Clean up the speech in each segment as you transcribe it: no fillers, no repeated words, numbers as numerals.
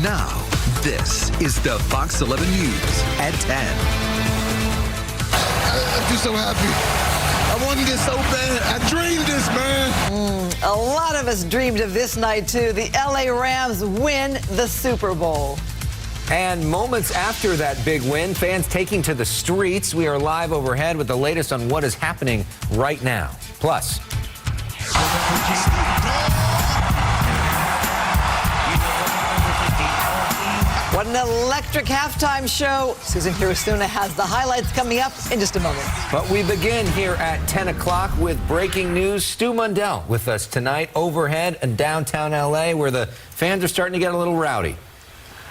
Now, this is the Fox 11 News at 10. I'm just so happy. I wanted this so bad. I dreamed this, man. A lot of us dreamed of this night, too. The L.A. Rams win the Super Bowl. And moments after that big win, fans taking to the streets. We are live overhead with the latest on what is happening right now. Plus, what an electric halftime show. Susan Hirosuna has the highlights coming up in just a moment. but we begin here at 10 o'clock with breaking news. Stu Mundell with us tonight overhead in downtown L.A., where the fans are starting to get a little rowdy.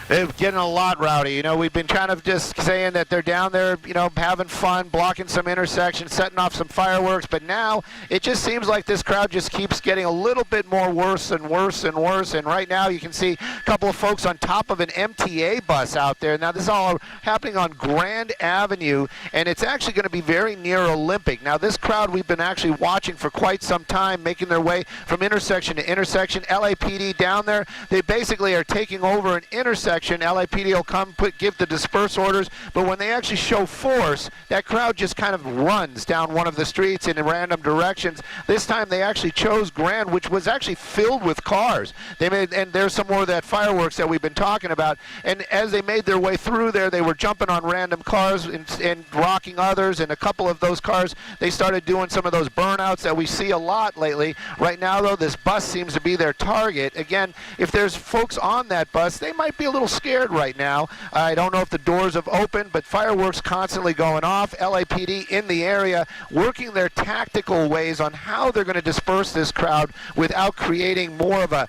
They're getting a lot rowdy. You know, we've been kind of just saying that they're down there, you know, having fun, blocking some intersections, setting off some fireworks. But now it just seems like this crowd just keeps getting a little bit more worse and worse and worse. And right now you can see a couple of folks on top of an MTA bus out there. Now this is all happening on Grand Avenue, and it's actually going to be very near Olympic. Now this crowd we've been actually watching for quite some time, making their way from intersection to intersection. LAPD down there, they basically are taking over an intersection. LAPD will come, give the disperse orders, but when they actually show force, that crowd just kind of runs down one of the streets in random directions. This time they actually chose Grand, which was actually filled with cars. And there's some more of that fireworks that we've been talking about. And as they made their way through there, they were jumping on random cars and rocking others. And a couple of those cars, they started doing some of those burnouts that we see a lot lately. Right now, though, this bus seems to be their target. Again, if there's folks on that bus, they might be a little scared right now. I don't know if the doors have opened, but fireworks constantly going off. LAPD in the area working their tactical ways on how they're going to disperse this crowd without creating more of a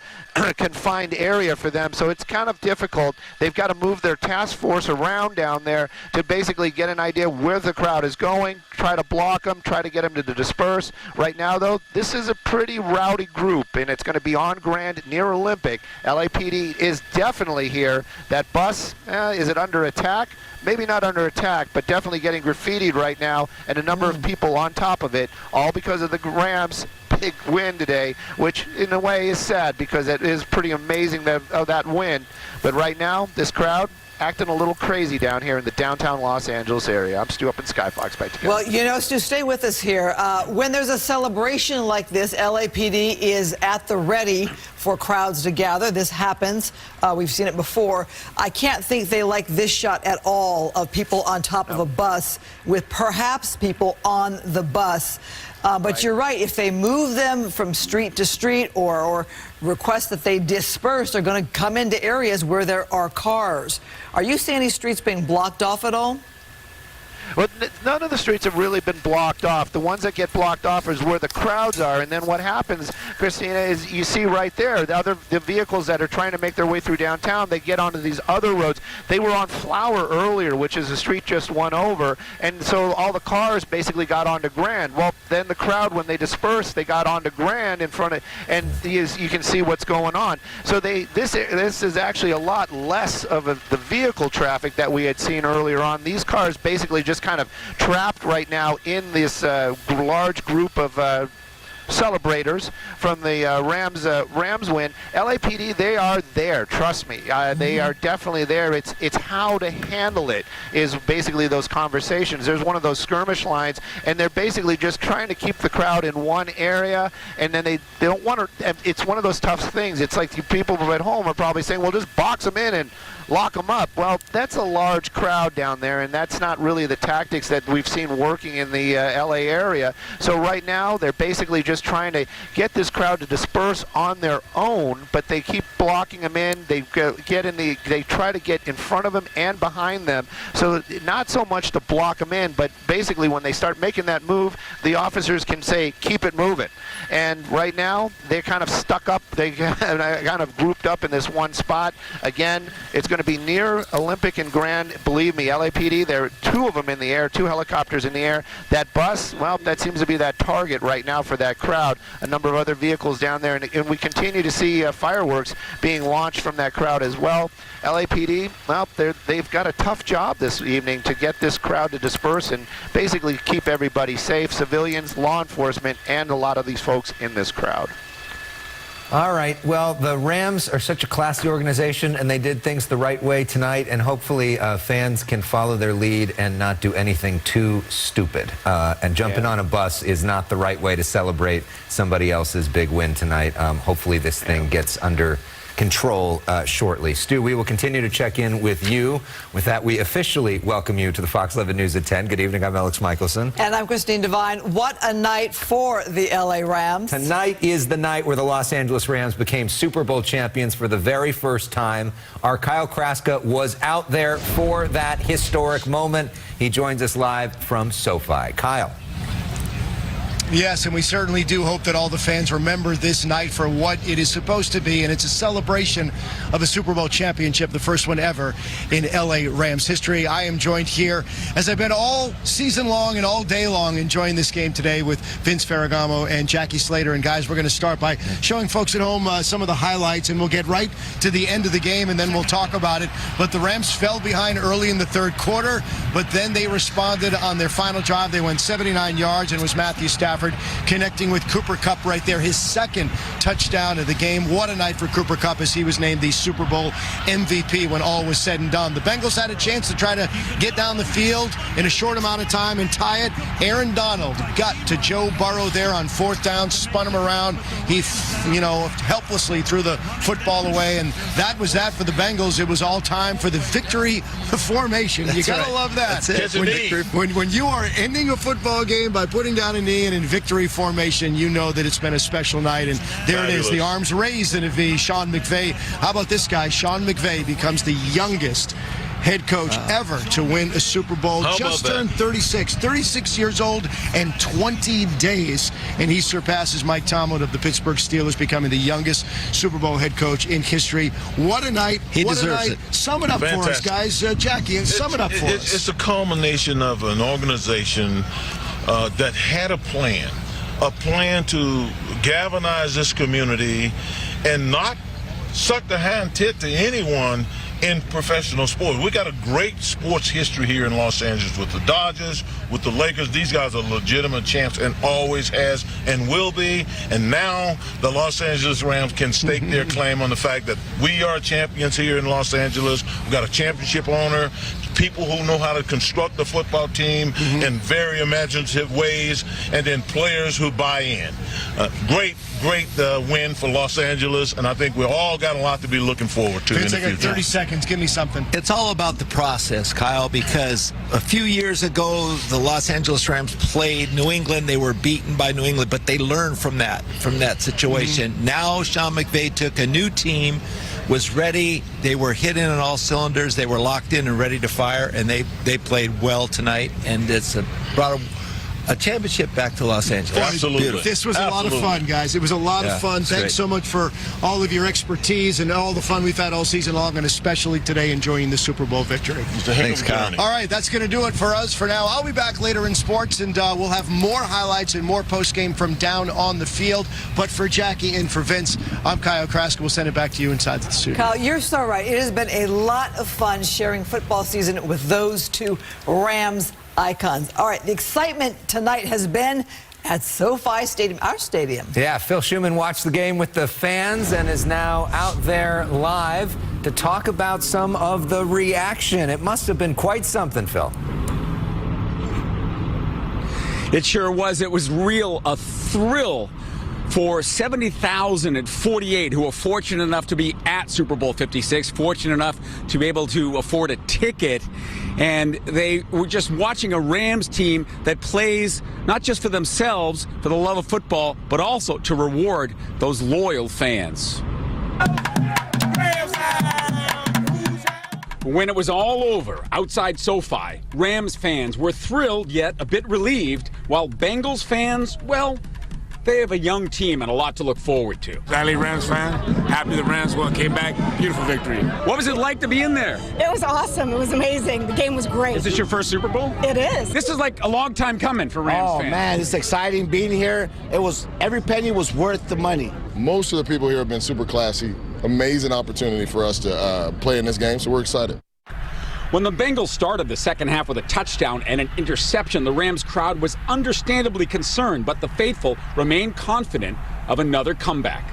confined area for them. So it's kind of difficult. They've got to move their task force around down there to basically get an idea where the crowd is going, try to block them, try to get them to disperse. Right now, though, this is a pretty rowdy group, and it's going to be on Grand near Olympic. LAPD is definitely here. That bus, is it under attack? Maybe not under attack, but definitely getting graffitied right now, and a number of people on top of it, all because of the Rams' big win today, which in a way is sad because it is pretty amazing that win. But right now, this crowd acting a little crazy down here in the downtown Los Angeles area. I'm Stu up in Skyfox. Back together. Well, you know, Stu, stay with us here. When there's a celebration like this, LAPD is at the ready for crowds to gather. This happens. We've seen it before. I can't think they like this shot at all of people on top of a bus with perhaps people on the bus. But you're right. If they move them from street to street or request that they disperse, they're going to come into areas where there are cars. Are you seeing these streets being blocked off at all? Well, none of the streets have really been blocked off. The ones that get blocked off is where the crowds are. And then what happens, Christina, is you see right there, the vehicles that are trying to make their way through downtown, they get onto these other roads. They were on Flower earlier, which is a street just one over. And so all the cars basically got onto Grand. Well, then the crowd, when they dispersed, they got onto Grand in front of, and you can see what's going on. So this is actually a lot less of the vehicle traffic that we had seen earlier on. These cars basically just kind of trapped right now in this large group of celebrators from the Rams win. LAPD, they are there. Trust me, they are definitely there. It's how to handle it is basically those conversations. There's one of those skirmish lines, and they're basically just trying to keep the crowd in one area, and then they don't want to. It's one of those tough things. It's like the people at home are probably saying, well, just box them in and lock them up. Well, that's a large crowd down there, and that's not really the tactics that we've seen working in the LA area. So right now, they're basically just trying to get this crowd to disperse on their own, but they keep blocking them in. They try to get in front of them and behind them. So not so much to block them in, but basically when they start making that move, the officers can say, keep it moving. And right now, they're kind of stuck up. They kind of grouped up in this one spot. Again, it's going to be near Olympic and Grand. Believe me, LAPD, there are two of them in the air, two helicopters in the air. That bus, well, that seems to be that target right now for that crowd. A number of other vehicles down there, and we continue to see fireworks being launched from that crowd as well. LAPD, well, they've got a tough job this evening to get this crowd to disperse and basically keep everybody safe, civilians, law enforcement, and a lot of these folks in this crowd. All right. Well, the Rams are such a classy organization, and they did things the right way tonight, and hopefully fans can follow their lead and not do anything too stupid. And jumping on a bus is not the right way to celebrate somebody else's big win tonight. Hopefully this thing gets under control shortly. Stu, we will continue to check in with you. With that, we officially welcome you to the Fox 11 News at 10. Good evening. I'm Alex Michelson. And I'm Christine Devine. What a night for the L.A. Rams. Tonight is the night where the Los Angeles Rams became Super Bowl champions for the very first time. Our Kyle Kraska was out there for that historic moment. He joins us live from SoFi. Kyle. Yes, and we certainly do hope that all the fans remember this night for what it is supposed to be, and it's a celebration of a Super Bowl championship, the first one ever in L.A. Rams history. I am joined here, as I've been all season long and all day long, enjoying this game today with Vince Ferragamo and Jackie Slater. And guys, we're going to start by showing folks at home some of the highlights, and we'll get right to the end of the game, and then we'll talk about it. But the Rams fell behind early in the third quarter, but then they responded on their final drive. They went 79 yards, and it was Matthew Stafford connecting with Cooper Kupp right there, his second touchdown of the game. What a night for Cooper Kupp, as he was named the Super Bowl MVP when all was said and done. The Bengals had a chance to try to get down the field in a short amount of time and tie it. Aaron Donald got to Joe Burrow there on fourth down, spun him around. He, helplessly threw the football away, and that was that for the Bengals. It was all time for the victory formation. You gotta love that. That's it. When you are ending a football game by putting down a knee and in victory formation, you know that it's been a special night. And there it is, the arms raised in a V. Sean McVay. How about this guy? Sean McVay becomes the youngest head coach ever to win a Super Bowl. Just turned 36 years old and 20 days, and he surpasses Mike Tomlin of the Pittsburgh Steelers, becoming the youngest Super Bowl head coach in history. What a night. He deserves it. Sum it up for us, guys. Jackie, sum it up for us. It's a culmination of an organization that had a plan to galvanize this community and not suck the hand tit to anyone in professional sports. We got a great sports history here in Los Angeles with the Dodgers, with the Lakers. These guys are legitimate champs and always has and will be. And now the Los Angeles Rams can stake their claim on the fact that we are champions here in Los Angeles. We've got a championship owner, people who know how to construct the football team in very imaginative ways, and then players who buy in. Great win for Los Angeles, and I think we all got a lot to be looking forward to in the future. 30 seconds. Give me something. It's all about the process, Kyle, because a few years ago, the Los Angeles Rams played New England. They were beaten by New England, but they learned from that situation. Now Sean McVay took a new team, was ready. They were hitting on all cylinders. They were locked in and ready to fire, and they played well tonight, and it's brought a championship back to Los Angeles. Absolutely. Beautiful. This was a lot of fun, guys. It was a lot of fun. Thanks great. so much for all of your expertise and all the fun we've had all season long, and especially today enjoying the Super Bowl victory. Thanks, Kyle. All right, that's going to do it for us for now. I'll be back later in sports, and we'll have more highlights and more post-game from down on the field. But for Jackie and for Vince, I'm Kyle Kraska. We'll send it back to you inside the studio. Kyle, you're so right. It has been a lot of fun sharing football season with those two Rams icons. All right, the excitement tonight has been at SoFi Stadium, our stadium. Yeah, Phil Schumann watched the game with the fans and is now out there live to talk about some of the reaction. It must have been quite something, Phil. It sure was. It was a thrill for 70,048 who were fortunate enough to be at Super Bowl 56, fortunate enough to be able to afford a ticket. And they were just watching a Rams team that plays not just for themselves, for the love of football, but also to reward those loyal fans. When it was all over outside SoFi, Rams fans were thrilled yet a bit relieved, while Bengals fans, well, they have a young team and a lot to look forward to. LA Rams fan, happy the Rams won, came back, beautiful victory. What was it like to be in there? It was awesome. It was amazing. The game was great. Is this your first Super Bowl? It is. This is like a long time coming for Rams fans. Oh man, it's exciting being here. Every penny was worth the money. Most of the people here have been super classy. Amazing opportunity for us to play in this game, so we're excited. When the Bengals started the second half with a touchdown and an interception, the Rams crowd was understandably concerned, but the faithful remained confident of another comeback.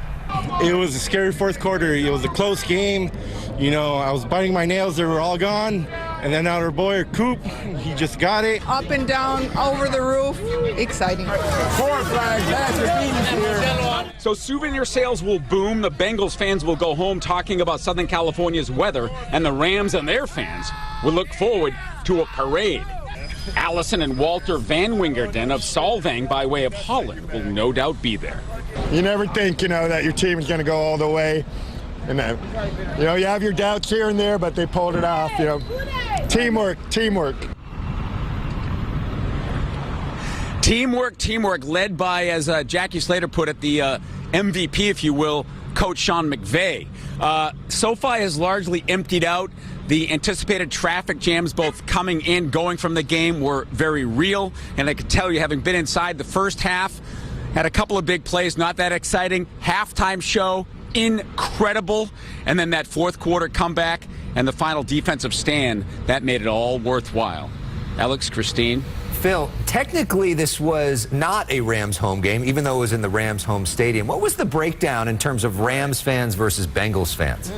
It was a scary fourth quarter. It was a close game. You know, I was biting my nails. They were all gone. And then our boy, Coop, he just got it. Up and down, over the roof. Exciting. 4 flags. That's here. So souvenir sales will boom. The Bengals fans will go home talking about Southern California's weather. And the Rams and their fans will look forward to a parade. Allison and Walter Van Wingerden of Solvang by way of Holland will no doubt be there. You never think, you know, that your team is going to go all the way. And then, you know, you have your doubts here and there, but they pulled it off, you know. Teamwork. Teamwork led by, as Jackie Slater put it, the MVP, if you will, Coach Sean McVay. SoFi is largely emptied out. The anticipated traffic jams, both coming and going from the game, were very real. And I can tell you, having been inside the first half, had a couple of big plays, not that exciting. Halftime show, incredible. And then that fourth quarter comeback and the final defensive stand, that made it all worthwhile. Alex, Christine. Phil, technically this was not a Rams home game, even though it was in the Rams home stadium. What was the breakdown in terms of Rams fans versus Bengals fans?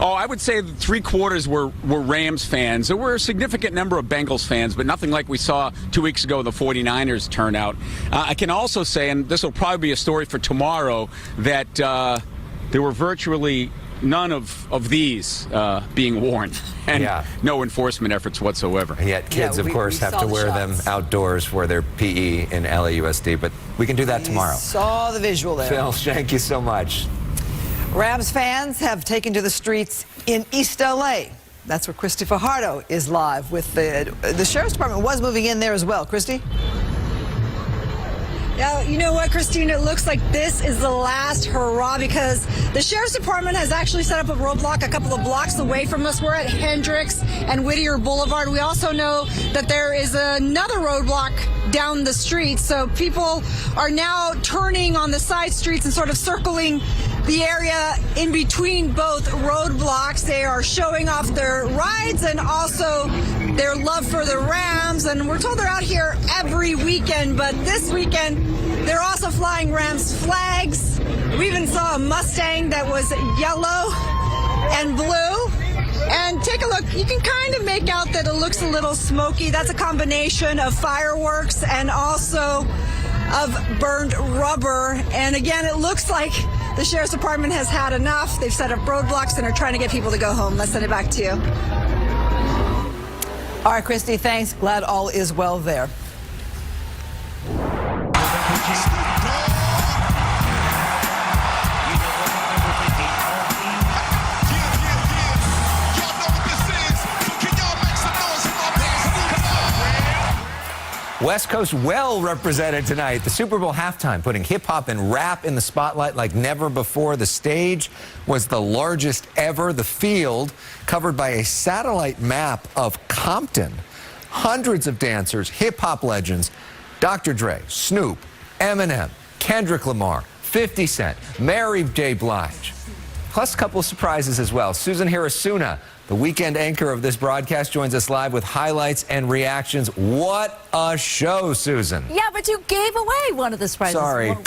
Oh, I would say 3/4 were Rams fans. There were a significant number of Bengals fans, but nothing like we saw 2 weeks ago in the 49ers turnout. I can also say, and this will probably be a story for tomorrow, that there were virtually none of these being worn, and no enforcement efforts whatsoever. Yet kids, of course, have to wear them outdoors for their PE in LAUSD, but we can do that tomorrow. Saw the visual there. Phil, thank you so much. Rams fans have taken to the streets in East L.A. That's where Christy Fajardo is live with the Sheriff's Department was moving in there as well. Christy? Yeah, you know what, Christine? It looks like this is the last hurrah because the Sheriff's Department has actually set up a roadblock a couple of blocks away from us. We're at Hendricks and Whittier Boulevard. We also know that there is another roadblock down the street. So people are now turning on the side streets and sort of circling the area in between both roadblocks. They are showing off their rides and also their love for the Rams. And we're told they're out here every weekend, but this weekend they're also flying Rams flags. We even saw a Mustang that was yellow and blue. And take a look. You can kind of make out that it looks a little smoky. That's a combination of fireworks and also of burned rubber. And again, it looks like the Sheriff's Department has had enough. They've set up roadblocks and are trying to get people to go home. Let's send it back to you. All right, Christy, thanks. Glad all is well there. West Coast well represented tonight. The Super Bowl halftime, putting hip-hop and rap in the spotlight like never before. The stage was the largest ever. The field covered by a satellite map of Compton. Hundreds of dancers, hip-hop legends, Dr. Dre, Snoop, Eminem, Kendrick Lamar, 50 Cent, Mary J. Blige. Plus a couple of surprises as well. Susan Hirasuna, the weekend anchor of this broadcast, joins us live with highlights and reactions. What a show, Susan. Yeah, but you gave away one of the surprises. Sorry. Well,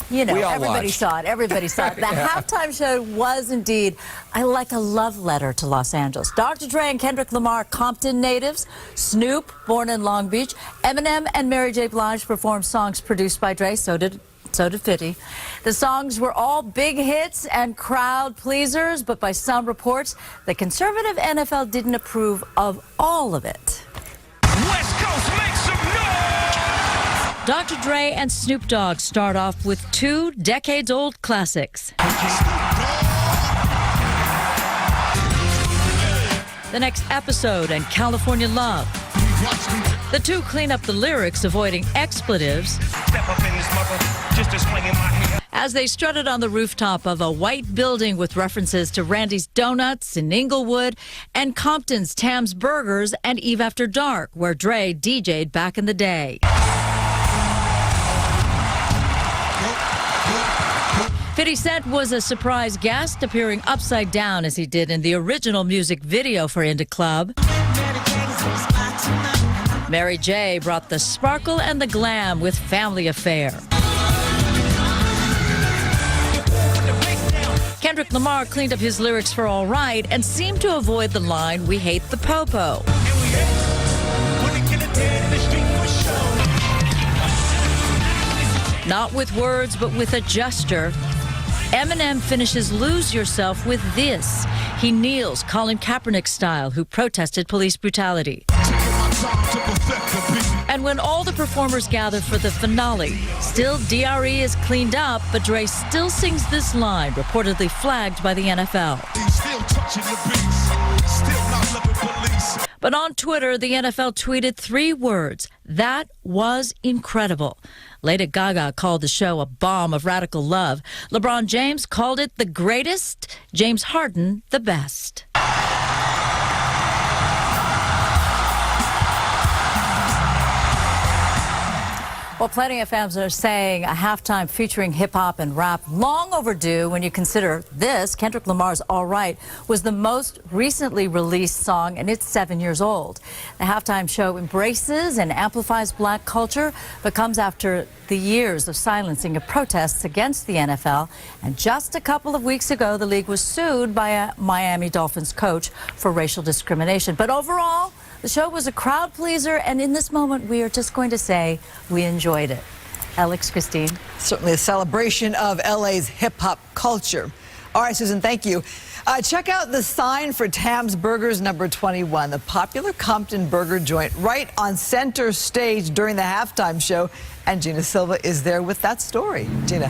you know, everybody watched. saw it. Everybody saw it. The halftime show was indeed like a love letter to Los Angeles. Dr. Dre and Kendrick Lamar, Compton natives. Snoop, born in Long Beach. Eminem and Mary J. Blige performed songs produced by Dre. So did 50. The songs were all big hits and crowd pleasers, but by some reports, the conservative NFL didn't approve of all of it. West Coast, make some noise! Dr. Dre and Snoop Dogg start off with 2 decades-old classics. The next episode and California Love. The two clean up the lyrics, avoiding expletives, as they strutted on the rooftop of a white building with references to Randy's Donuts in Inglewood and Compton's Tam's Burgers and Eve After Dark, where Dre DJ'd back in the day. 50 Cent was a surprise guest, appearing upside down as he did in the original music video for In Da Club. Mary J. brought the sparkle and the glam with Family Affair. Kendrick Lamar cleaned up his lyrics for All Right and seemed to avoid the line, "We hate the popo." Not with words, but with a gesture. Eminem finishes Lose Yourself with this. He kneels, Colin Kaepernick style, who protested police brutality. And when all the performers gather for the finale, still DRE is cleaned up, but Dre still sings this line, reportedly flagged by the NFL. But on Twitter, the NFL tweeted 3 words. That was incredible. Lady Gaga called the show a bomb of radical love. LeBron James called it the greatest. James Harden, the best. Well, plenty of fans are saying a halftime featuring hip-hop and rap long overdue when you consider this. Kendrick Lamar's All Right was the most recently released song, and it's 7 years old. The halftime show embraces and amplifies black culture, but comes after the years of silencing of protests against the NFL. And just a couple of weeks ago, the league was sued by a Miami Dolphins coach for racial discrimination. But overall, the show was a crowd pleaser, and in this moment, we are just going to say we enjoyed it. Alex, Christine. Certainly a celebration of LA's hip-hop culture. All right, Susan, thank you. Check out the sign for Tam's Burgers number 21, the popular Compton burger joint, right on center stage during the halftime show. And Gina Silva is there with that story. Gina.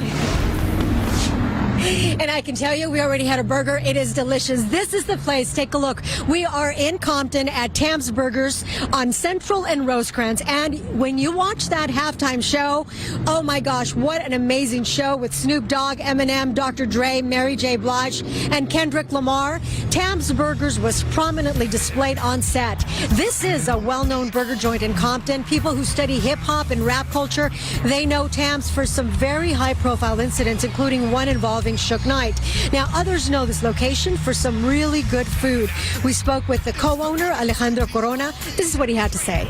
And I can tell you, we already had a burger. It is delicious. This is the place. Take a look. We are in Compton at Tam's Burgers on Central and Rosecrans. And when you watch that halftime show, oh my gosh, what an amazing show with Snoop Dogg, Eminem, Dr. Dre, Mary J. Blige, and Kendrick Lamar. Tam's Burgers was prominently displayed on set. This is a well-known burger joint in Compton. People who study hip-hop and rap culture, they know Tam's for some very high-profile incidents, including one involving Suge Knight. Now, others know this location for some really good food. We spoke with the co-owner, Alejandro Corona. This is what he had to say.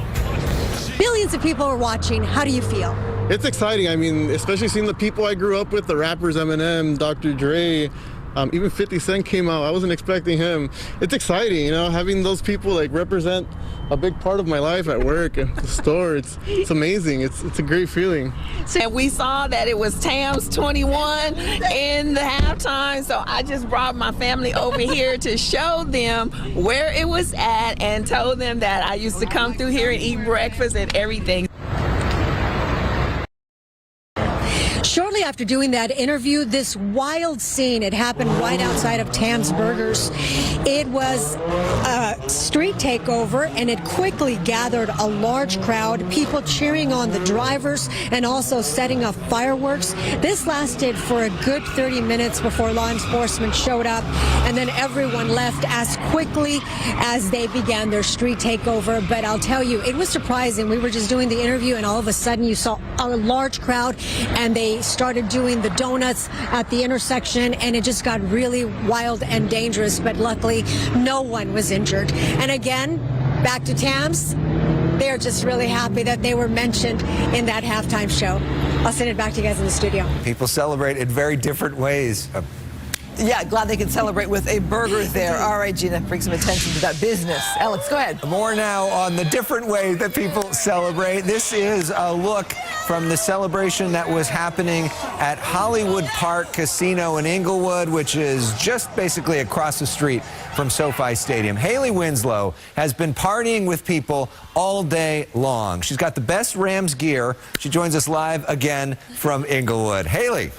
Billions of people are watching. How do you feel? It's exciting. I mean, especially seeing the people I grew up with, the rappers Eminem, Dr. Dre, even 50 Cent came out. I wasn't expecting him. It's exciting, you know, having those people like represent a big part of my life at work and the store. It's amazing. It's a great feeling. And we saw that it was Tam's 21 in the halftime, so I just brought my family over here to show them where it was at and told them that I used to come through here and eat breakfast and everything. Shortly after doing that interview, this wild scene, it happened right outside of Tam's Burgers. It was a street takeover, and it quickly gathered a large crowd, people cheering on the drivers and also setting up fireworks. This lasted for a good 30 minutes before law enforcement showed up, and then everyone left as quickly as they began their street takeover. But I'll tell you, it was surprising. We were just doing the interview, and all of a sudden you saw a large crowd, and they started doing the donuts at the intersection, and it just got really wild and dangerous, but luckily no one was injured. And again, back to Tam's, they're just really happy that they were mentioned in that halftime show. I'll send it back to you guys in the studio. People celebrate in very different ways. Yeah, glad they could celebrate with a burger there. All right, Gina, bring some attention to that business. Alex, go ahead. More now on the different ways that people celebrate. This is a look from the celebration that was happening at Hollywood Park Casino in Inglewood, which is just basically across the street from SoFi Stadium. Haley Winslow has been partying with people all day long. She's got the best Rams gear. She joins us live again from Inglewood. Haley.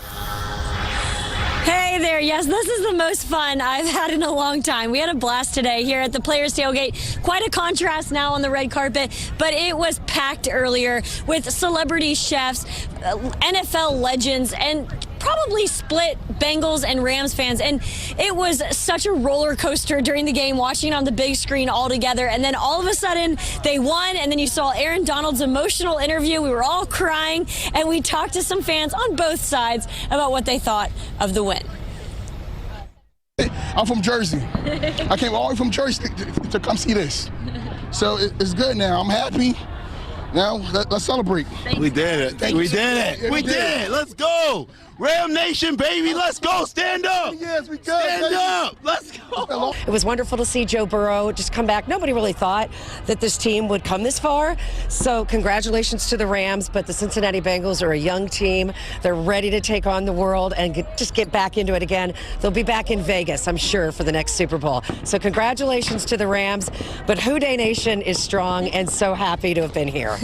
Hey there. Yes, this is the most fun I've had in a long time. We had a blast today here at the Players Tailgate. Quite a contrast now on the red carpet, but it was packed earlier with celebrity chefs, NFL legends, and probably split Bengals and Rams fans. And it was such a roller coaster during the game, watching on the big screen all together. And then all of a sudden they won. And then you saw Aaron Donald's emotional interview. We were all crying, and we talked to some fans on both sides about what they thought of the win. I'm from Jersey. I came all the way from Jersey to come see this. So it's good now. I'm happy. Now, let's celebrate. We did it. We did it. We did it. Let's go. Ram Nation, baby. Let's go. Stand up. Yes, we go. Stand up. Let's go. It was wonderful to see Joe Burrow just come back. Nobody really thought that this team would come this far. So congratulations to the Rams, but the Cincinnati Bengals are a young team. They're ready to take on the world and just get back into it again. They'll be back in Vegas, I'm sure, for the next Super Bowl. So congratulations to the Rams, but Houday Nation is strong and so happy to have been here.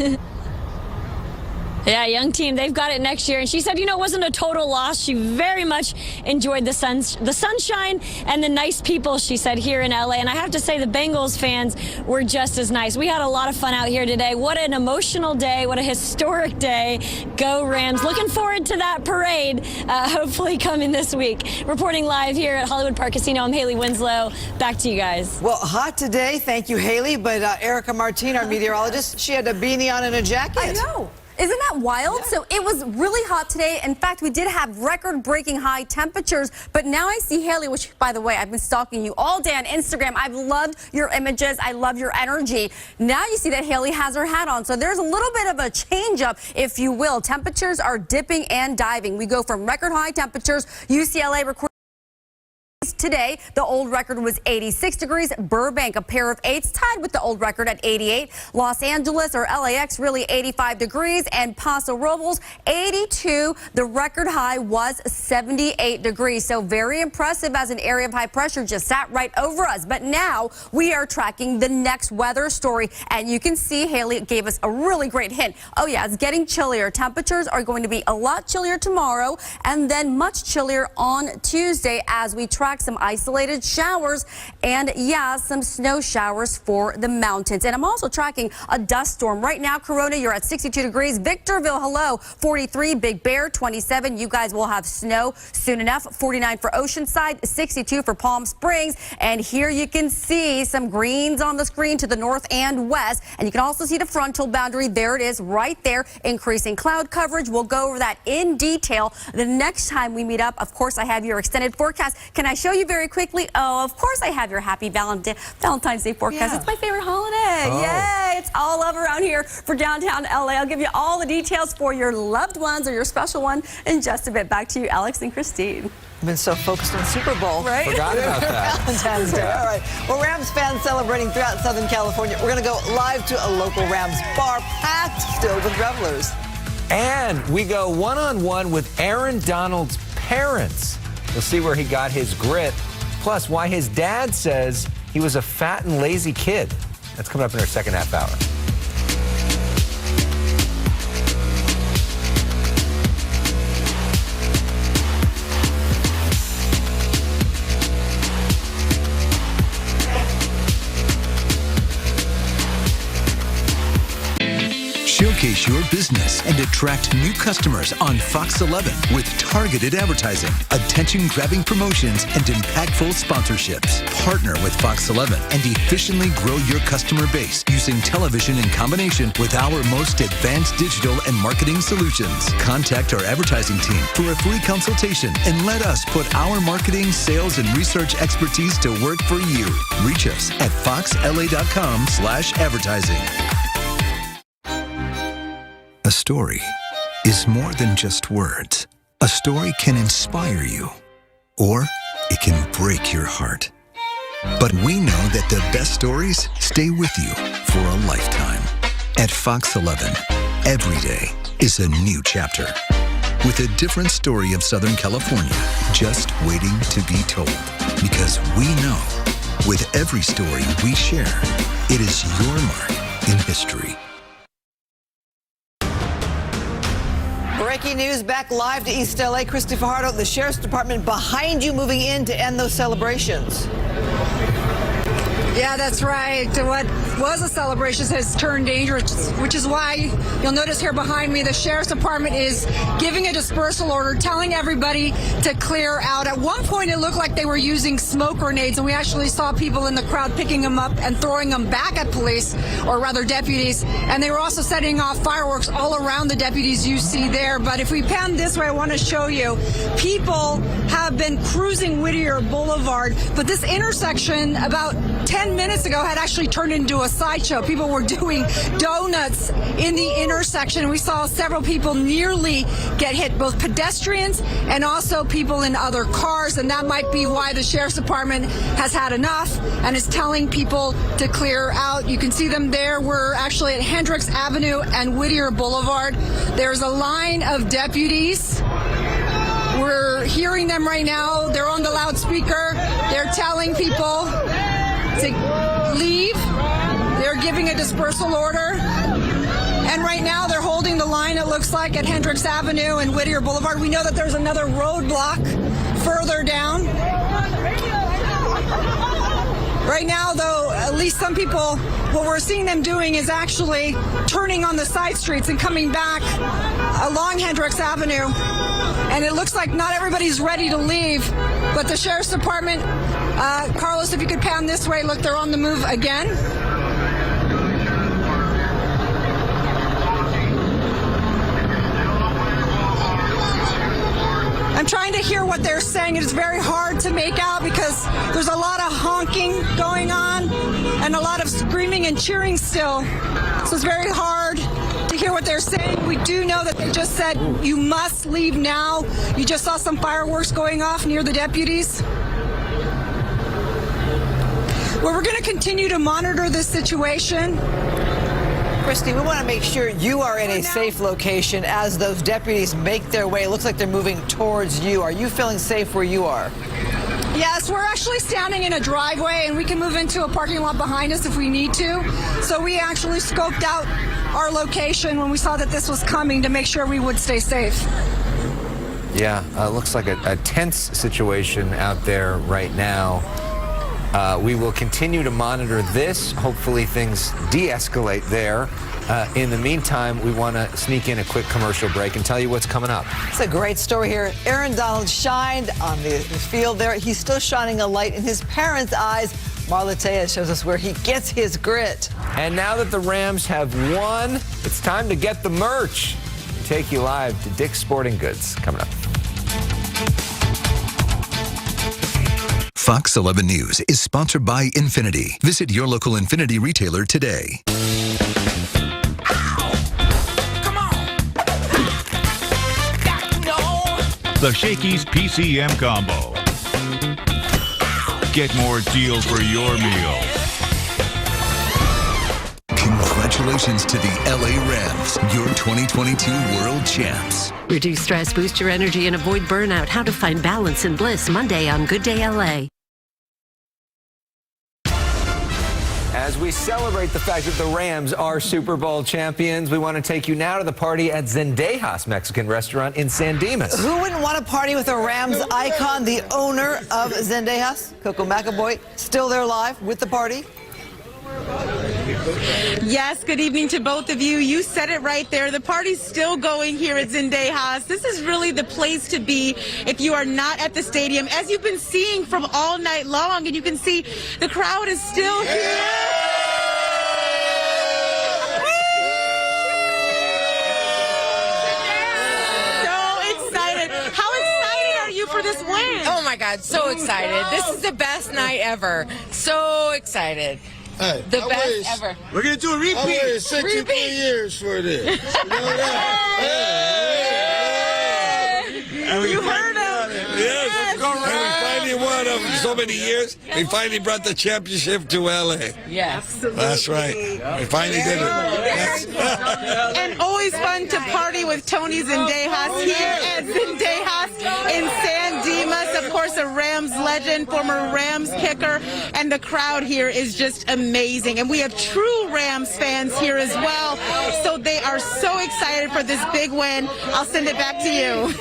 Yeah, young team, they've got it next year. And she said, you know, it wasn't a total loss. She very much enjoyed the sunshine and the nice people, she said, here in L.A. And I have to say the Bengals fans were just as nice. We had a lot of fun out here today. What an emotional day. What a historic day. Go Rams. Looking forward to that parade, hopefully coming this week. Reporting live here at Hollywood Park Casino, I'm Haley Winslow. Back to you guys. Well, hot today. Thank you, Haley. But Erica Martin, our meteorologist, she had a beanie on and a jacket. I know. Isn't that wild? Yeah. So it was really hot today. In fact, we did have record-breaking high temperatures, but now I see Haley, which, by the way, I've been stalking you all day on Instagram. I've loved your images. I love your energy. Now you see that Haley has her hat on. So there's a little bit of a change-up, if you will. Temperatures are dipping and diving. We go from record high temperatures. UCLA recorded today. The old record was 86 degrees. Burbank, a pair of 8s, tied with the old record at 88. Los Angeles, or LAX, really 85 degrees. And Paso Robles, 82. The record high was 78 degrees. So very impressive as an area of high pressure just sat right over us. But now we are tracking the next weather story. And you can see Haley gave us a really great hint. Oh, yeah, it's getting chillier. Temperatures are going to be a lot chillier tomorrow and then much chillier on Tuesday as we track some isolated showers and, yeah, some snow showers for the mountains. And I'm also tracking a dust storm. Right now, Corona, you're at 62 degrees. Victorville, hello, 43. Big Bear, 27. You guys will have snow soon enough. 49 for Oceanside, 62 for Palm Springs. And here you can see some greens on the screen to the north and west. And you can also see the frontal boundary. There it is right there. Increasing cloud coverage. We'll go over that in detail the next time we meet up. Of course, I have your extended forecast. Can I show you very quickly? Oh, of course I have your happy Valentine's Day forecast. Yeah. It's my favorite holiday. Oh. Yay! It's all love around here for downtown LA. I'll give you all the details for your loved ones or your special one in just a bit. Back to you, Alex and Christine. I've been so focused on Super Bowl. Right? Forgot about that. Valentine's Day. All right. Well, Rams fans celebrating throughout Southern California. We're going to go live to a local Rams bar packed still with revelers. And we go one-on-one with Aaron Donald's parents. We'll see where he got his grit, plus why his dad says he was a fat and lazy kid. That's coming up in our second half hour. Showcase your business and attract new customers on Fox 11 with targeted advertising, attention-grabbing promotions, and impactful sponsorships. Partner with Fox 11 and efficiently grow your customer base using television in combination with our most advanced digital and marketing solutions. Contact our advertising team for a free consultation and let us put our marketing, sales, and research expertise to work for you. Reach us at foxla.com/advertising. A story is more than just words. A story can inspire you, or it can break your heart. But we know that the best stories stay with you for a lifetime. At Fox 11, every day is a new chapter, with a different story of Southern California just waiting to be told. Because we know, with every story we share, it is your mark in history. Breaking news, back live to East L.A. Christy Fajardo, the Sheriff's Department behind you, moving in to end those celebrations. Yeah, that's right. What was a celebration has turned dangerous, which is why you'll notice here behind me, the Sheriff's Department is giving a dispersal order, telling everybody to clear out. At one point, it looked like they were using smoke grenades, and we actually saw people in the crowd picking them up and throwing them back at police, or rather deputies. And they were also setting off fireworks all around the deputies you see there. But if we pan this way, I want to show you, people have been cruising Whittier Boulevard, but this intersection about 10 minutes ago had actually turned into a sideshow. People were doing donuts in the intersection. We saw several people nearly get hit, both pedestrians and also people in other cars, and that might be why the Sheriff's Department has had enough and is telling people to clear out. You can see them there. We're actually at Hendricks Avenue and Whittier Boulevard. There's a line of deputies. We're hearing them right now. They're on the loudspeaker. They're telling people to leave. They're giving a dispersal order. And right now they're holding the line, it looks like, at Hendricks Avenue and Whittier Boulevard. We know that there's another roadblock further down. Right now, though, at least some people, what we're seeing them doing is actually turning on the side streets and coming back along Hendricks Avenue. And it looks like not everybody's ready to leave, but the Sheriff's Department, Carlos, if you could pan this way, look, they're on the move again. I'm trying to hear what they're saying. It is very hard to make out because there's a lot of honking going on and a lot of screaming and cheering still. So it's very hard to hear what they're saying. We do know that they just said, you must leave now. You just saw some fireworks going off near the deputies. Well, we're going to continue to monitor this situation. Christy, we want to make sure you are in a safe location as those deputies make their way. It looks like they're moving towards you. Are you feeling safe where you are? Yes, we're actually standing in a driveway, and we can move into a parking lot behind us if we need to. So we actually scoped out our location when we saw that this was coming to make sure we would stay safe. Yeah, looks like a tense situation out there right now. We will continue to monitor this. Hopefully things de-escalate there. In the meantime, we want to sneak in a quick commercial break and tell you what's coming up. It's a great story here. Aaron Donald shined on the field there. He's still shining a light in his parents' eyes. Marla Tejas shows us where he gets his grit. And now that the Rams have won, it's time to get the merch. We take you live to Dick's Sporting Goods. Coming up. Fox 11 News is sponsored by Infinity. Visit your local Infinity retailer today. The Shakey's PCM Combo. Get more deals for your meal. Congratulations to the L.A. Rams, your 2022 world champs. Reduce stress, boost your energy, and avoid burnout. How to find balance and bliss Monday on Good Day L.A. As we celebrate the fact that the Rams are Super Bowl champions, we want to take you now to the party at Zendejas Mexican restaurant in San Dimas. Who wouldn't want to party with a Rams icon, the owner of Zendejas, Coco McAvoy, still there live with the party? Yes, good evening to both of you. You said it right there. The party's still going here at Zendejas. This is really the place to be if you are not at the stadium, as you've been seeing from all night long. And you can see the crowd is still here. For this win. Oh my God, so excited. This is the best night ever. So excited. Hey, the best ever. We're going to do a repeat. I waited 63 years for this. You know that? Hey. You heard him. Yes, we finally won after so many years. We finally brought the championship to L.A. Yes. That's right. We finally did it. And always fun to party with Tony Zendejas here at Zendejas in San Dimas. Of course, a Rams legend, former Rams kicker, and the crowd here is just amazing. And we have true Rams fans here as well, so they are so excited for this big win. I'll send it back to you.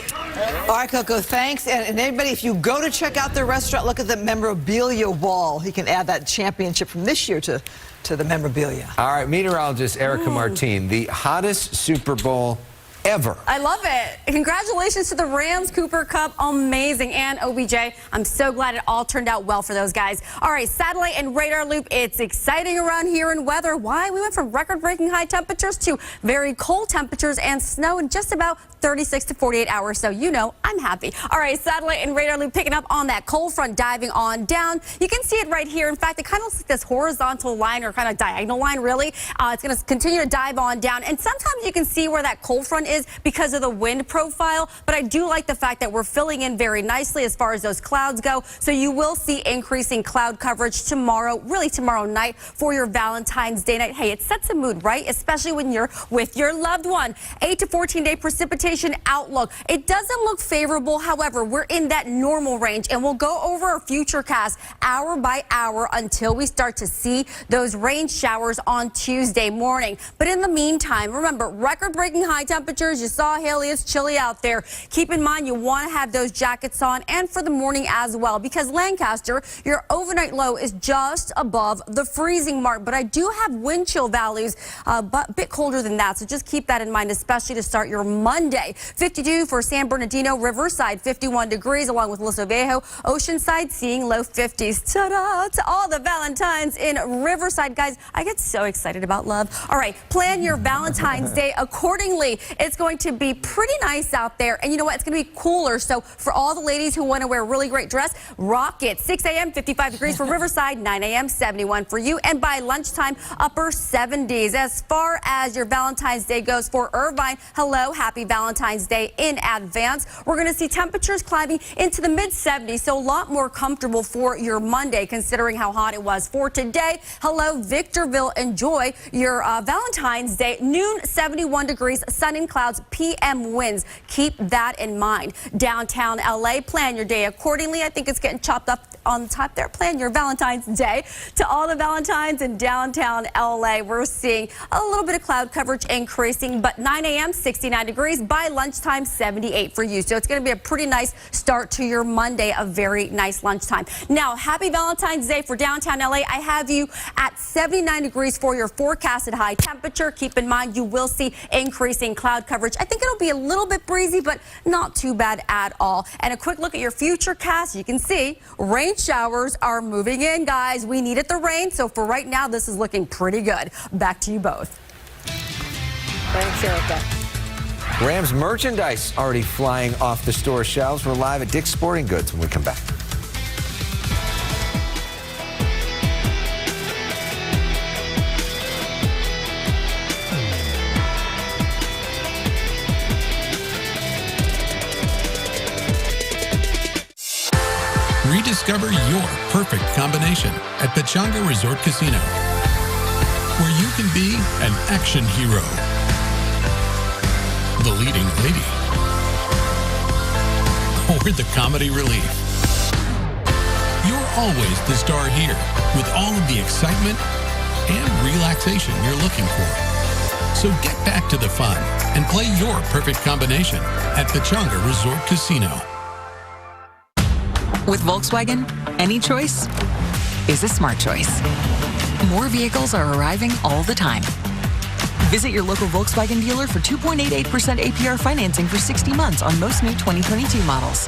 All right, Coco, thanks. And anybody, if you go to check out the restaurant, look at the memorabilia wall. He can add that championship from this year to the memorabilia. All right, meteorologist Erica Martin, the hottest Super Bowl ever. I love it. Congratulations to the Rams, Cooper Kupp, amazing, and OBJ. I'm so glad it all turned out well for those guys. All right, satellite and radar loop. It's exciting around here in weather. Why? We went from record-breaking high temperatures to very cold temperatures and snow in just about 36 to 48 hours. So you know I'm happy. All right, satellite and radar loop picking up on that cold front, diving on down. You can see it right here. In fact, it kind of looks like this horizontal line or kind of diagonal line, really. It's going to continue to dive on down. And sometimes you can see where that cold front is because of the wind profile. But I do like the fact that we're filling in very nicely as far as those clouds go. So you will see increasing cloud coverage tomorrow, really tomorrow night for your Valentine's Day night. Hey, it sets a mood, right? Especially when you're with your loved one. 8 to 14-day precipitation outlook. It doesn't look favorable. However, we're in that normal range, and we'll go over our future cast hour by hour until we start to see those rain showers on Tuesday morning. But in the meantime, remember, record-breaking high temperatures. You saw, Haley, it's chilly out there. Keep in mind you want to have those jackets on, and for the morning as well, because Lancaster, your overnight low is just above the freezing mark. But I do have wind chill values, but a bit colder than that, so just keep that in mind, especially to start your Monday. 52 for San Bernardino, Riverside, 51 degrees, along with Los Viejo, Oceanside, seeing low 50s. Ta-da! To all the Valentines in Riverside, guys, I get so excited about love. All right, plan your Valentine's Day accordingly. It's going to be pretty nice out there, and you know what? It's going to be cooler. So for all the ladies who want to wear a really great dress, rock it. 6 a.m., 55 degrees for Riverside, 9 a.m., 71 for you, and by lunchtime, upper 70s. As far as your Valentine's Day goes for Irvine, hello, happy Valentine's Day in advance. We're going to see temperatures climbing into the mid-70s, so a lot more comfortable for your Monday, considering how hot it was. For today, hello, Victorville, enjoy your Valentine's Day. Noon, 71 degrees, sun and clouds, PM winds. Keep that in mind. Downtown L.A., plan your day accordingly. I think it's getting chopped up on the top there. Plan your Valentine's Day. To all the Valentines in downtown L.A., we're seeing a little bit of cloud coverage increasing, but 9 a.m., 69 degrees. By lunchtime, 78 for you. So it's going to be a pretty nice start to your Monday, a very nice lunchtime. Now, happy Valentine's Day for downtown L.A. I have you at 79 degrees for your forecasted high temperature. Keep in mind, you will see increasing cloud coverage. I think it'll be a little bit breezy, but not too bad at all. And a quick look at your future cast. You can see rain showers are moving in, guys. We needed the rain, so for right now, this is looking pretty good. Back to you both. Thanks, Erica. Rams merchandise already flying off the store shelves. We're live at Dick's Sporting Goods when we come back. Rediscover your perfect combination at Pechanga Resort Casino, where you can be an action hero, the leading lady, or the comedy relief. You're always the star here with all of the excitement and relaxation you're looking for. So get back to the fun and play your perfect combination at Pechanga Resort Casino. With Volkswagen, any choice is a smart choice. More vehicles are arriving all the time. Visit your local Volkswagen dealer for 2.88% APR financing for 60 months on most new 2022 models.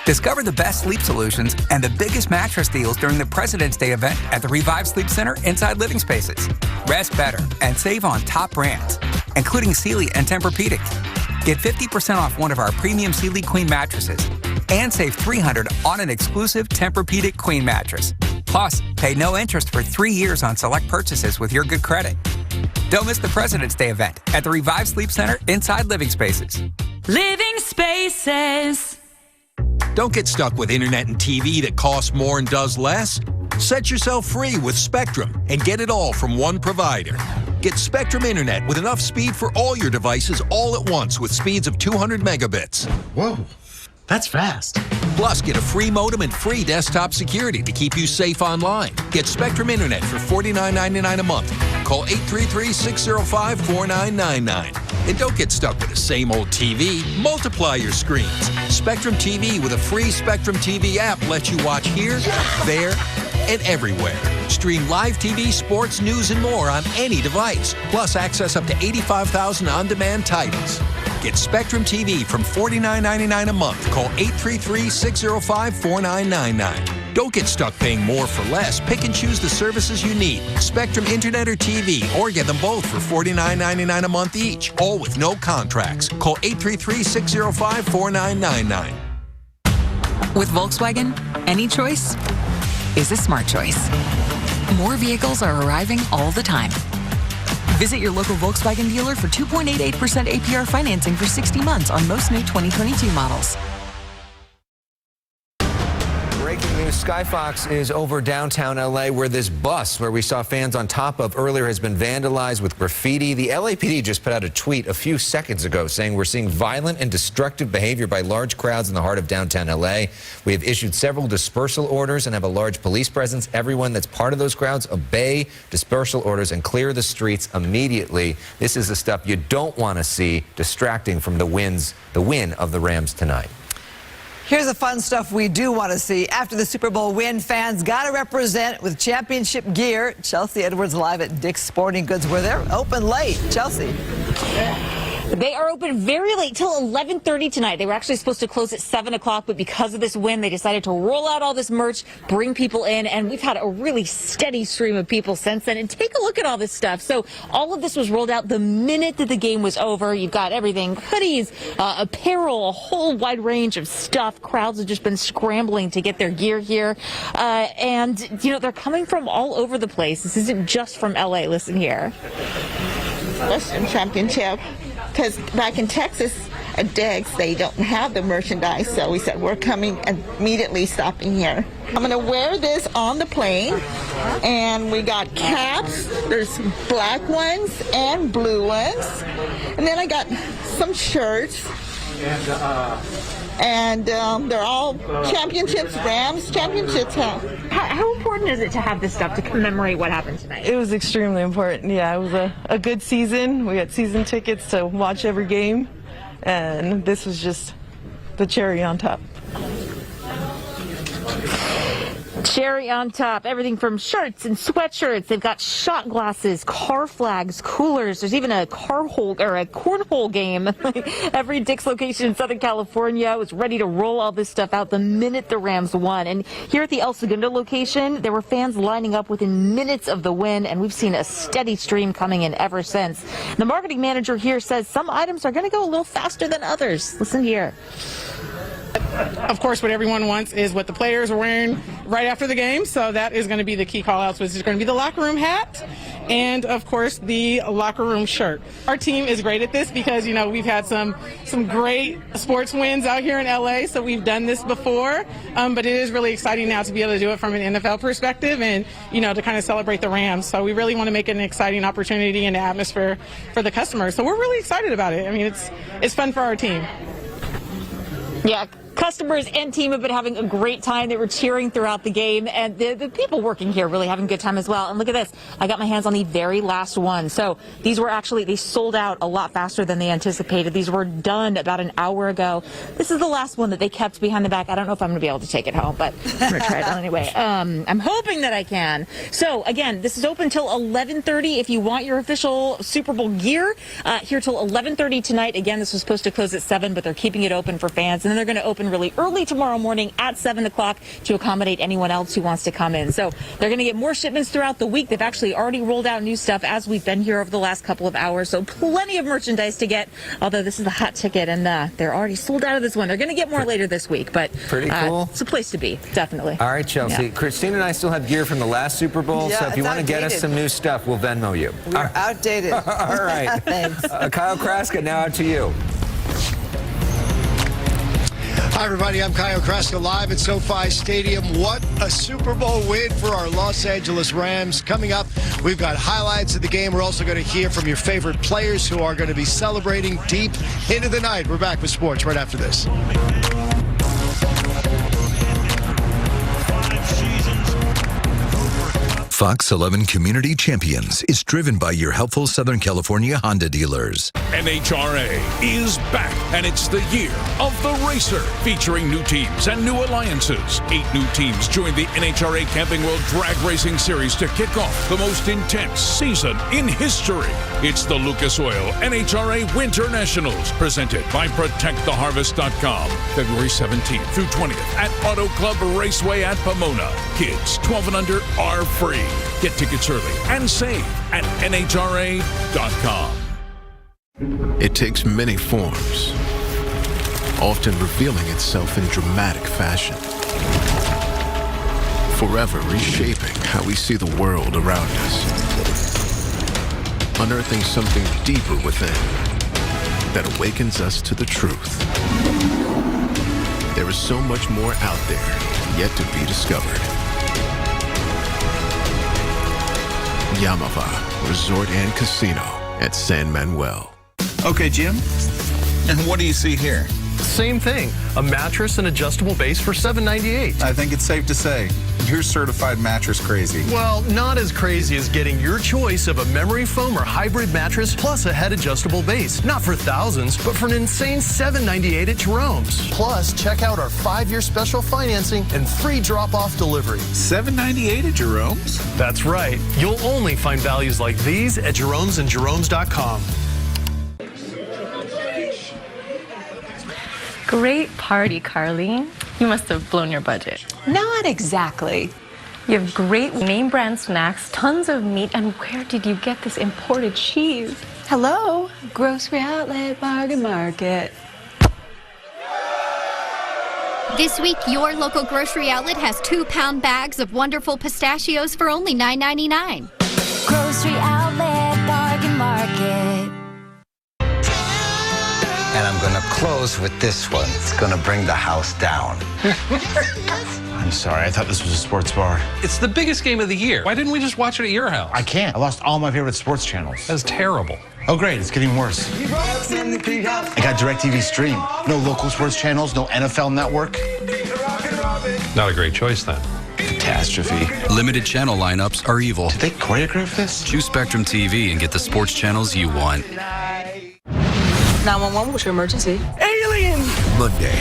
Discover the best sleep solutions and the biggest mattress deals during the President's Day event at the Revive Sleep Center inside Living Spaces. Rest better and save on top brands, including Sealy and Tempur-Pedic. Get 50% off one of our premium Sealy Queen mattresses and save $300 on an exclusive Tempur-Pedic Queen mattress. Plus, pay no interest for 3 years on select purchases with your good credit. Don't miss the President's Day event at the Revive Sleep Center inside Living Spaces. Living Spaces. Don't get stuck with internet and TV that costs more and does less. Set yourself free with Spectrum and get it all from one provider. Get Spectrum Internet with enough speed for all your devices all at once with speeds of 200 megabits. Whoa, that's fast. Plus, get a free modem and free desktop security to keep you safe online. Get Spectrum Internet for $49.99 a month. Call 833-605-4999. And don't get stuck with the same old TV. Multiply your screens. Spectrum TV with a free Spectrum TV app lets you watch here, there, and everywhere. Stream live TV, sports, news, and more on any device. Plus, access up to 85,000 on-demand titles. Get Spectrum TV from $49.99 a month. Call 833-605-4999. Don't get stuck paying more for less. Pick and choose the services you need. Spectrum Internet or TV, or get them both for $49.99 a month each. All with no contracts. Call 833-605-4999. With Volkswagen, any choice is a smart choice. More vehicles are arriving all the time. Visit your local Volkswagen dealer for 2.88% APR financing for 60 months on most new 2022 models. Breaking news, Skyfox is over downtown L.A. where this bus, where we saw fans on top of earlier, has been vandalized with graffiti. The LAPD just put out a tweet a few seconds ago saying we're seeing violent and destructive behavior by large crowds in the heart of downtown L.A. We have issued several dispersal orders and have a large police presence. Everyone that's part of those crowds, obey dispersal orders and clear the streets immediately. This is the stuff you don't want to see distracting from the win of the Rams tonight. Here's the fun stuff we do want to see. After the Super Bowl win, fans got to represent with championship gear. Chelsea Edwards live at Dick's Sporting Goods, where they're open late. Chelsea. They are open very late, till 11:30 tonight. They were actually supposed to close at 7 o'clock, but because of this win, they decided to roll out all this merch, bring people in, and we've had a really steady stream of people since then. And take a look at all this stuff. So all of this was rolled out the minute that the game was over. You've got everything, hoodies, apparel, a whole wide range of stuff. Crowds have just been scrambling to get their gear here. And, you know, they're coming from all over the place. This isn't just from L.A. Listen here. Western Championship. Because back in Texas at Dick's, they don't have the merchandise, so we said we're coming and immediately stopping here. I'm going to wear this on the plane, and we got caps. There's black ones and blue ones, and then I got some shirts. And they're all championships, Rams championships. How important is it to have this stuff to commemorate what happened tonight? It was extremely important. Yeah, it was a good season. We got season tickets to watch every game, and this was just the cherry on top. Cherry on top, everything from shirts and sweatshirts. They've got shot glasses, car flags, coolers. There's even a cornhole game. Every Dick's location in Southern California was ready to roll all this stuff out the minute the Rams won. And here at the El Segundo location, there were fans lining up within minutes of the win, and we've seen a steady stream coming in ever since. The marketing manager here says some items are going to go a little faster than others. Listen here. Of course, what everyone wants is what the players are wearing right after the game, so that is going to be the key call-outs, which is going to be the locker room hat and, of course, the locker room shirt. Our team is great at this because, you know, we've had some great sports wins out here in L.A., so we've done this before, but it is really exciting now to be able to do it from an NFL perspective and, you know, to kind of celebrate the Rams. So we really want to make it an exciting opportunity and atmosphere for the customers. So we're really excited about it. I mean, it's fun for our team. Yeah. Customers and team have been having a great time. They were cheering throughout the game, and the people working here really having a good time as well. And look at this. I got my hands on the very last one. So these were actually, they sold out a lot faster than they anticipated. These were done about an hour ago. This is the last one that they kept behind the back. I don't know if I'm going to be able to take it home, but I'm going to try it out anyway. I'm hoping that I can. So again, this is open till 11:30 if you want your official Super Bowl gear. Here till 11:30 tonight. Again, this was supposed to close at 7, but they're keeping it open for fans, and then they're going to open really early tomorrow morning at 7 o'clock to accommodate anyone else who wants to come in. So they're going to get more shipments throughout the week. They've actually already rolled out new stuff as we've been here over the last couple of hours. So plenty of merchandise to get, although this is the hot ticket, and they're already sold out of this one. They're going to get more later this week, but pretty cool. It's a place to be, definitely. All right, Chelsea. Yeah. Christine and I still have gear from the last Super Bowl, Yeah, so if you want to get us outdated. some new stuff, we'll Venmo you. We're outdated. All right. Thanks. Kyle Kraska, now out to you. Hi, everybody. I'm Kyle Kraska live at SoFi Stadium. What a Super Bowl win for our Los Angeles Rams. Coming up, we've got highlights of the game. We're also going to hear from your favorite players who are going to be celebrating deep into the night. We're back with sports right after this. Fox 11 Community Champions is driven by your helpful Southern California Honda dealers. NHRA is back, and it's the year of the racer, featuring new teams and new alliances. 8 new teams join the NHRA Camping World Drag Racing Series to kick off the most intense season in history. It's the Lucas Oil NHRA Winter Nationals, presented by ProtectTheHarvest.com, February 17th through 20th at Auto Club Raceway at Pomona. Kids 12 and under are free. Get tickets early and save at NHRA.com. It takes many forms, often revealing itself in dramatic fashion, forever reshaping how we see the world around us, unearthing something deeper within that awakens us to the truth. There is so much more out there yet to be discovered. Yamava Resort and Casino at San Manuel. Okay, Jim. And what do you see here? Same thing. A mattress and adjustable base for $7.98. I think it's safe to say you're certified mattress crazy. Well, not as crazy as getting your choice of a memory foam or hybrid mattress plus a head adjustable base. Not for thousands, but for an insane $7.98 at Jerome's. Plus, check out our 5-year special financing and free drop-off delivery. $7.98 at Jerome's? That's right. You'll only find values like these at Jerome's and Jerome's.com. Great party, Carlene. You must have blown your budget. Not exactly. You have great name brand snacks, tons of meat, and where did you get this imported cheese? Hello, grocery outlet, bargain market. This week, your local grocery outlet has 2-pound bags of wonderful pistachios for only $9.99. Grocery outlet, bargain market. And I'm going to close with this one. It's going to bring the house down. I'm sorry, I thought this was a sports bar. It's the biggest game of the year. Why didn't we just watch it at your house? I can't. I lost all my favorite sports channels. That's terrible. Oh, great. It's getting worse. I got DirecTV Stream. No local sports channels, no NFL Network. Not a great choice, then. Catastrophe. Limited channel lineups are evil. Did they choreograph this? Choose Spectrum TV and get the sports channels you want. 911, what's your emergency? Aliens! Monday.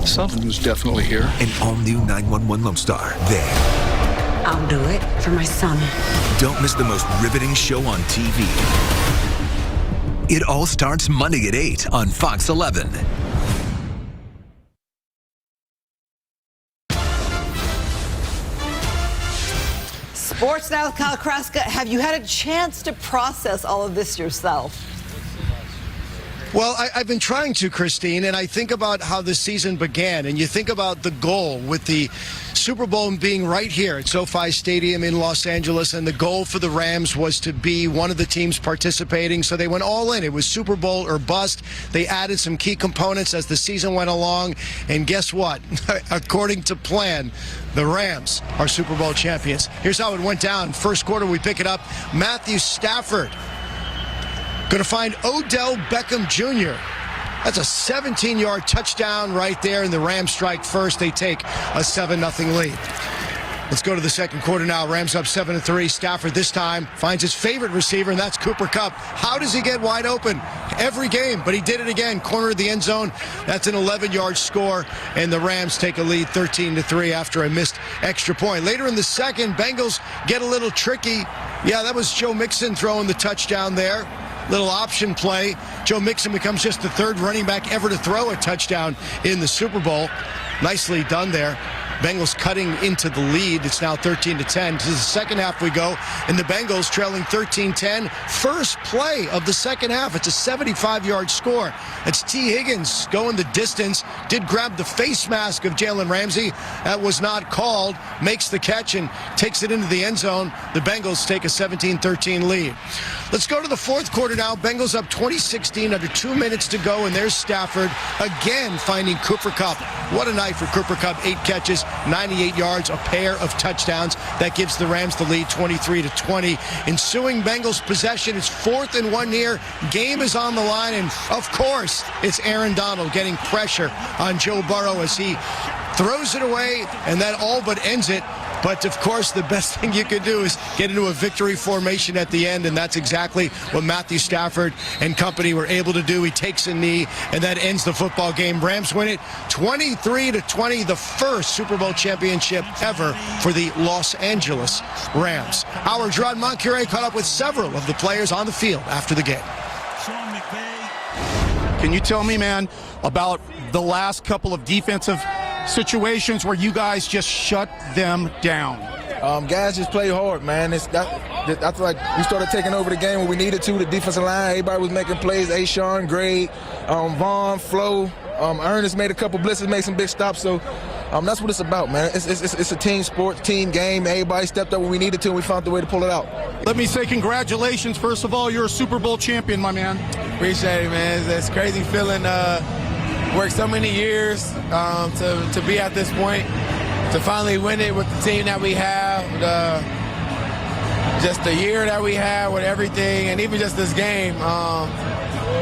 Something was definitely here. An all-new 911 Lone Star. There. I'll do it for my son. Don't miss the most riveting show on TV. It all starts Monday at 8 on Fox 11. Sports now with Kyle Kraska. Have you had a chance to process all of this yourself? Well, I've been trying to, Christine, and I think about how the season began, and you think about the goal with the Super Bowl being right here at SoFi Stadium in Los Angeles, and the goal for the Rams was to be one of the teams participating, so they went all in. It was Super Bowl or bust. They added some key components as the season went along, and guess what? According to plan, the Rams are Super Bowl champions. Here's how it went down. First quarter, we pick it up. Matthew Stafford going to find Odell Beckham Jr. That's a 17-yard touchdown right there, and the Rams strike first. They take a 7-0 lead. Let's go to the second quarter now. Rams up 7-3. Stafford this time finds his favorite receiver, and that's Cooper Kupp. How does he get wide open? Every game, but he did it again. Corner of the end zone. That's an 11-yard score, and the Rams take a lead 13-3 after a missed extra point. Later in the second, Bengals get a little tricky. Yeah, that was Joe Mixon throwing the touchdown there. Little option play. Joe Mixon becomes just the third running back ever to throw a touchdown in the Super Bowl. Nicely done there. Bengals cutting into the lead. It's now 13-10. To the second half we go, and the Bengals trailing 13-10. First play of the second half. It's a 75-yard score. It's T. Higgins going the distance. Did grab the face mask of Jalen Ramsey. That was not called. Makes the catch and takes it into the end zone. The Bengals take a 17-13 lead. Let's go to the fourth quarter now. Bengals up 20-16, under 2 minutes to go, and there's Stafford again finding Cooper Kupp. What a night for Cooper Kupp. 8 catches, 98 yards, a pair of touchdowns. That gives the Rams the lead 23-20. Ensuing Bengals possession, it's 4th and 1 here. Game is on the line, and of course, it's Aaron Donald getting pressure on Joe Burrow as he throws it away, and that all but ends it. But, of course, the best thing you can do is get into a victory formation at the end, and that's exactly what Matthew Stafford and company were able to do. He takes a knee, and that ends the football game. Rams win it 23-20, the first Super Bowl championship ever for the Los Angeles Rams. Our Gerard Moncure caught up with several of the players on the field after the game. Can you tell me, man, about the last couple of defensive situations where you guys just shut them down? Guys just play hard, man. That's like we started taking over the game when we needed to. The defensive line, everybody was making plays. Ashawn, Gray, Vaughn, Flo, Ernest made a couple blitzes, made some big stops. So that's what it's about, man. It's a team sport, team game. Everybody stepped up when we needed to, and we found the way to pull it out. Let me say congratulations. First of all, you're a Super Bowl champion, my man. Appreciate it, man. It's a crazy feeling. Worked so many years to be at this point, to finally win it with the team that we have, just the year that we have with everything, and even just this game.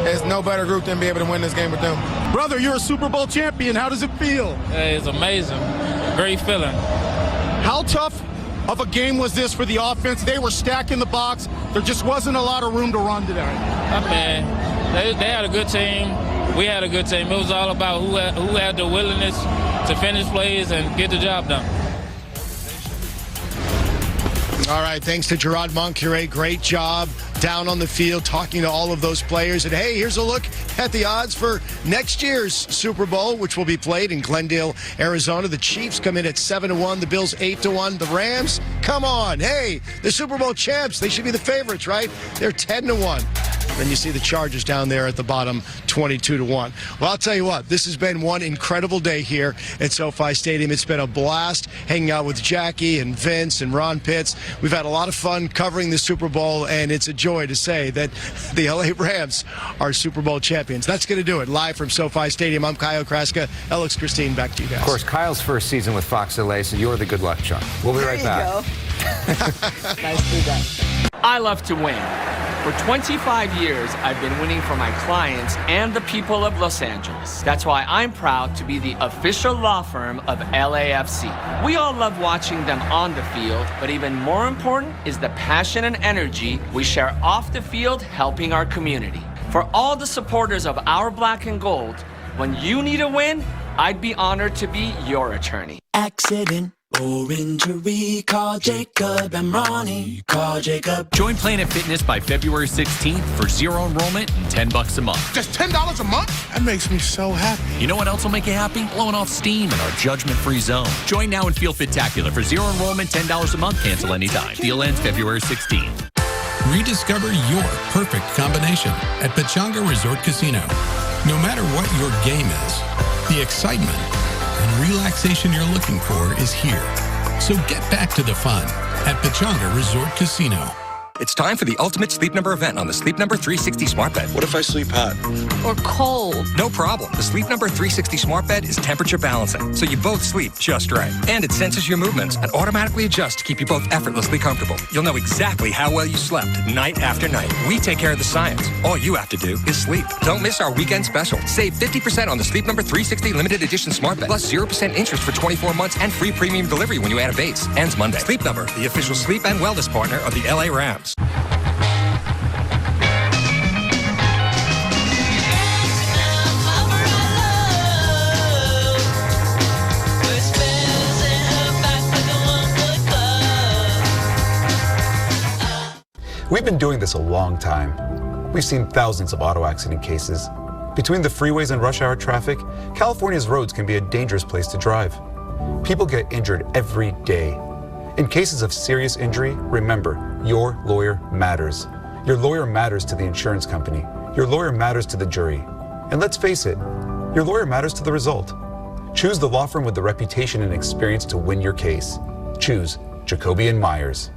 There's no better group than be able to win this game with them. Brother, you're a Super Bowl champion. How does it feel? It's amazing. Great feeling. How tough of a game was this for the offense? They were stacking the box. There just wasn't a lot of room to run today. I mean, they had a good team. We had a good team. It was all about who had the willingness to finish plays and get the job done. All right, thanks to Gerard Moncure. Great job down on the field talking to all of those players. And, hey, here's a look at the odds for next year's Super Bowl, which will be played in Glendale, Arizona. The Chiefs come in at 7-1. The Bills 8-1. The Rams, come on. Hey, the Super Bowl champs. They should be the favorites, right? They're 10-1. Then you see the Chargers down there at the bottom, 22-1. Well, I'll tell you what, this has been one incredible day here at SoFi Stadium. It's been a blast hanging out with Jackie and Vince and Ron Pitts. We've had a lot of fun covering the Super Bowl, and it's a joy to say that the L.A. Rams are Super Bowl champions. That's going to do it. Live from SoFi Stadium, I'm Kyle Kraska. Alex, Christine, back to you guys. Of course, Kyle's first season with Fox O&O, so you're the good luck charm. We'll be right back. Nicely done. I love to win. For 25 years, I've been winning for my clients and the people of Los Angeles. That's why I'm proud to be the official law firm of LAFC. We all love watching them on the field, but even more important is the passion and energy we share off the field helping our community. For all the supporters of our black and gold, when you need a win, I'd be honored to be your attorney. Accident or injury, call Jacob and Ronnie. Call Jacob. Join Planet Fitness by February 16th for zero enrollment and $10 a month. Just $10 a month? That makes me so happy. You know what else will make you happy? Blowing off steam in our judgment-free zone. Join now and feel fit-tacular for zero enrollment, $10 a month, cancel anytime. Deal ends February 16th. Rediscover your perfect combination at Pechanga Resort Casino. No matter what your game is, the excitement and relaxation you're looking for is here. So get back to the fun at Pechanga Resort Casino. It's time for the ultimate Sleep Number event on the Sleep Number 360 smart bed. What if I sleep hot? Or cold? No problem. The Sleep Number 360 smart bed is temperature balancing, so you both sleep just right. And it senses your movements and automatically adjusts to keep you both effortlessly comfortable. You'll know exactly how well you slept night after night. We take care of the science. All you have to do is sleep. Don't miss our weekend special. Save 50% on the Sleep Number 360 limited edition smart bed, plus 0% interest for 24 months and free premium delivery when you add a base. Ends Monday. Sleep Number, the official sleep and wellness partner of the LA Rams. We've been doing this a long time. We've seen thousands of auto accident cases. Between the freeways and rush hour traffic, California's roads can be a dangerous place to drive. People get injured every day. In cases of serious injury, remember, your lawyer matters. Your lawyer matters to the insurance company. Your lawyer matters to the jury. And let's face it, your lawyer matters to the result. Choose the law firm with the reputation and experience to win your case. Choose Jacoby & Myers.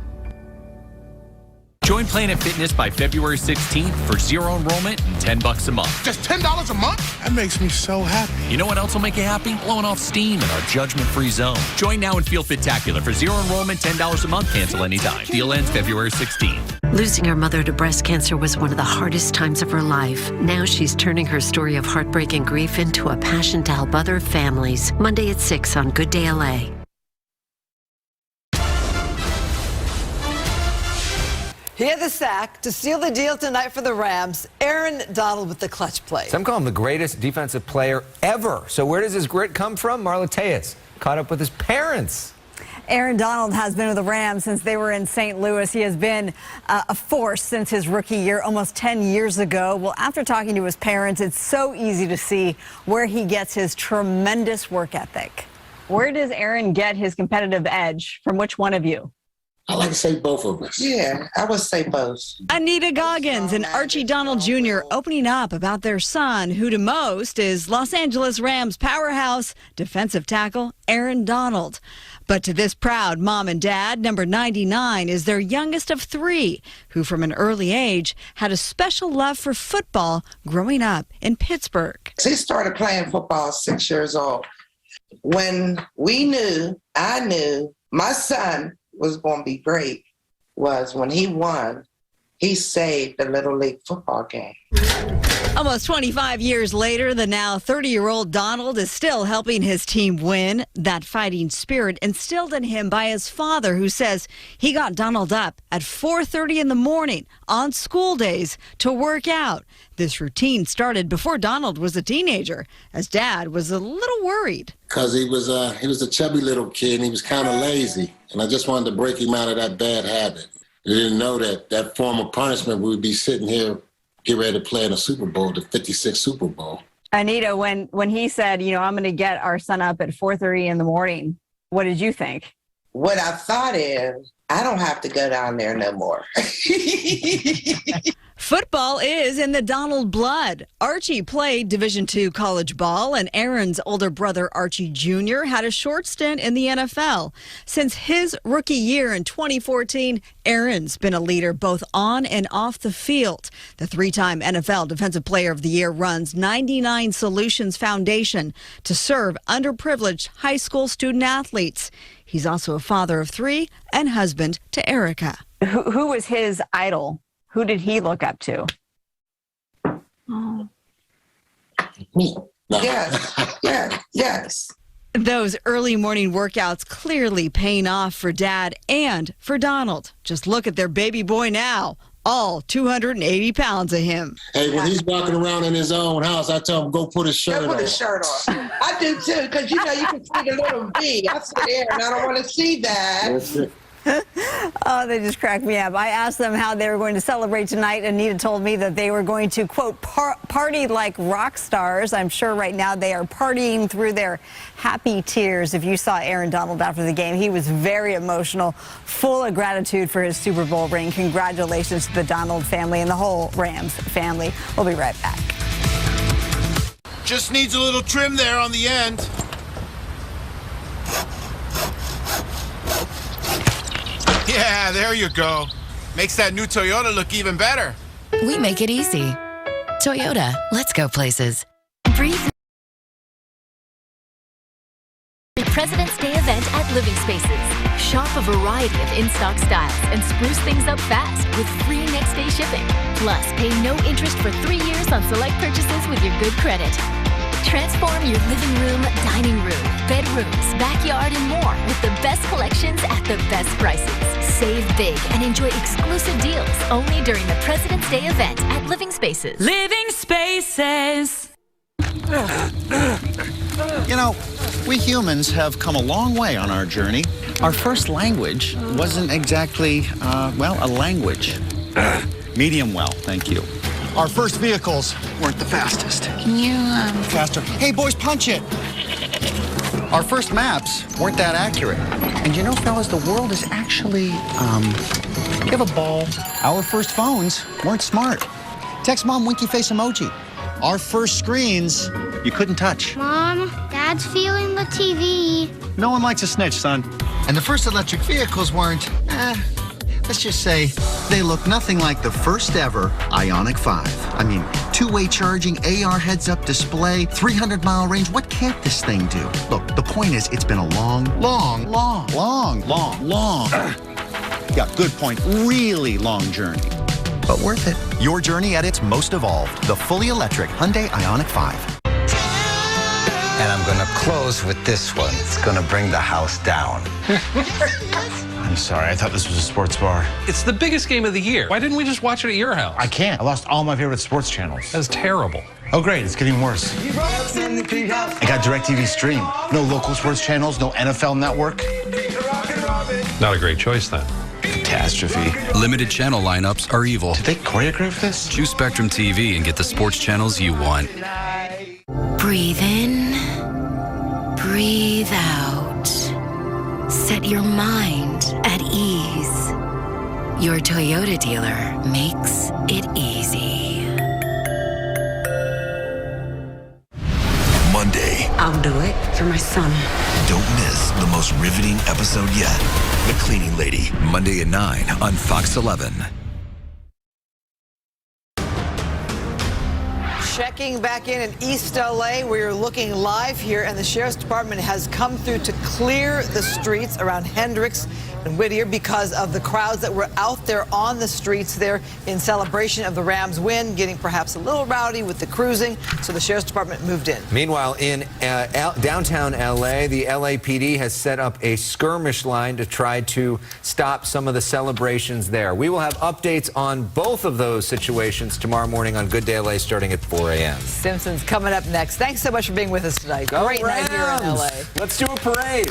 Join Planet Fitness by February 16th for zero enrollment and $10 a month. Just $10 a month? That makes me so happy. You know what else will make you happy? Blowing off steam in our judgment-free zone. Join now and feel fit-tacular for zero enrollment, $10 a month, cancel anytime. Deal ends February 16th. Losing her mother to breast cancer was one of the hardest times of her life. Now she's turning her story of heartbreak and grief into a passion to help other families. Monday at 6 on Good Day LA. He had the sack to seal the deal tonight for the Rams. Aaron Donald with the clutch play. Some call him the greatest defensive player ever. So where does his grit come from? Marla Tejas caught up with his parents. Aaron Donald has been with the Rams since they were in St. Louis. He has been a force since his rookie year, almost 10 years ago. Well, after talking to his parents, it's so easy to see where he gets his tremendous work ethic. Where does Aaron get his competitive edge? From which one of you? I like to say both of us. Yeah, I would say both. Anita Goggins and Archie Donald Jr. opening up about their son, who to most is Los Angeles Rams powerhouse defensive tackle Aaron Donald. But to this proud mom and dad, number 99 is their youngest of three, who from an early age had a special love for football growing up in Pittsburgh. He started playing football 6 years old. When I knew my son was going to be great was when he won, he saved the Little League football game. Almost 25 years later, the now 30-year-old Donald is still helping his team win. That fighting spirit instilled in him by his father, who says he got Donald up at 4:30 in the morning on school days to work out. This routine started before Donald was a teenager, as Dad was a little worried. Because he was a chubby little kid and he was kind of lazy. And I just wanted to break him out of that bad habit. I didn't know that form of punishment, we would be sitting here, get ready to play in a Super Bowl, the 56th Super Bowl. Anita, when he said, I'm going to get our son up at 4:30 in the morning, what did you think? What I thought is, I don't have to go down there no more. Football is in the Donald blood. Archie played Division II college ball, and Aaron's older brother, Archie Jr., had a short stint in the NFL. Since his rookie year in 2014, Aaron's been a leader both on and off the field. The three-time NFL Defensive Player of the Year runs 99 Solutions Foundation to serve underprivileged high school student athletes. He's also a father of three and husband to Erica. Who was his idol? Who did he look up to? Oh. Me. No. Yes. Those early morning workouts clearly paying off for Dad and for Donald. Just look at their baby boy now. All 280 pounds of him. Hey, when he's walking around in his own house, I tell him, go put his shirt on. Go put his shirt on. I do too, because you can see the little V. I sit there and I don't want to see that. Oh, they just cracked me up. I asked them how they were going to celebrate tonight. Anita told me that they were going to, quote, party like rock stars. I'm sure right now they are partying through their happy tears. If you saw Aaron Donald after the game, he was very emotional, full of gratitude for his Super Bowl ring. Congratulations to the Donald family and the whole Rams family. We'll be right back. Just needs a little trim there on the end. Yeah, there you go. Makes that new Toyota look even better. We make it easy. Toyota, let's go places. Breathe. President's Day event at Living Spaces. Shop a variety of in-stock styles and spruce things up fast with free next-day shipping. Plus, pay no interest for 3 years on select purchases with your good credit. Transform your living room, dining room, bedrooms, backyard, and more with the best collections at the best prices. Save big and enjoy exclusive deals only during the President's Day event at Living Spaces. Living Spaces. You know, we humans have come a long way on our journey. Our first language wasn't exactly, a language. Medium well, thank you. Our first vehicles weren't the fastest. Can you, Faster. Hey, boys, punch it! Our first maps weren't that accurate. And you know, fellas, the world is actually, give a ball. Our first phones weren't smart. Text mom winky face emoji. Our first screens, you couldn't touch. Mom, Dad's feeling the TV. No one likes a snitch, son. And the first electric vehicles weren't, let's just say, they look nothing like the first ever Ioniq 5. I mean, two-way charging, AR heads-up display, 300-mile range. What can't this thing do? Look, the point is, it's been a long, yeah, good point, really long journey. But worth it. Your journey at its most evolved. The fully electric Hyundai Ioniq 5. And I'm going to close with this one. It's going to bring the house down. I'm sorry, I thought this was a sports bar. It's the biggest game of the year. Why didn't we just watch it at your house? I can't. I lost all my favorite sports channels. That's terrible. Oh, great. It's getting worse. I got DirecTV Stream. No local sports channels, no NFL Network. Not a great choice, then. Catastrophe. Limited channel lineups are evil. Did they choreograph this? Choose Spectrum TV and get the sports channels you want. Breathe in, breathe out. Set your mind at ease. Your Toyota dealer makes it easy. Monday. I'll do it for my son. Don't miss the most riveting episode yet. The Cleaning Lady. Monday at 9 on Fox 11. Checking back in East L.A. where you're looking live here, and the Sheriff's Department has come through to clear the streets around Hendricks and Whittier because of the crowds that were out there on the streets there in celebration of the Rams' win, getting perhaps a little rowdy with the cruising, so the Sheriff's Department moved in. Meanwhile, in downtown L.A., the LAPD has set up a skirmish line to try to stop some of the celebrations there. We will have updates on both of those situations tomorrow morning on Good Day L.A. starting at 4 a.m. Simpson's coming up next. Thanks so much for being with us tonight. Go Great night here in L.A. Let's do a parade.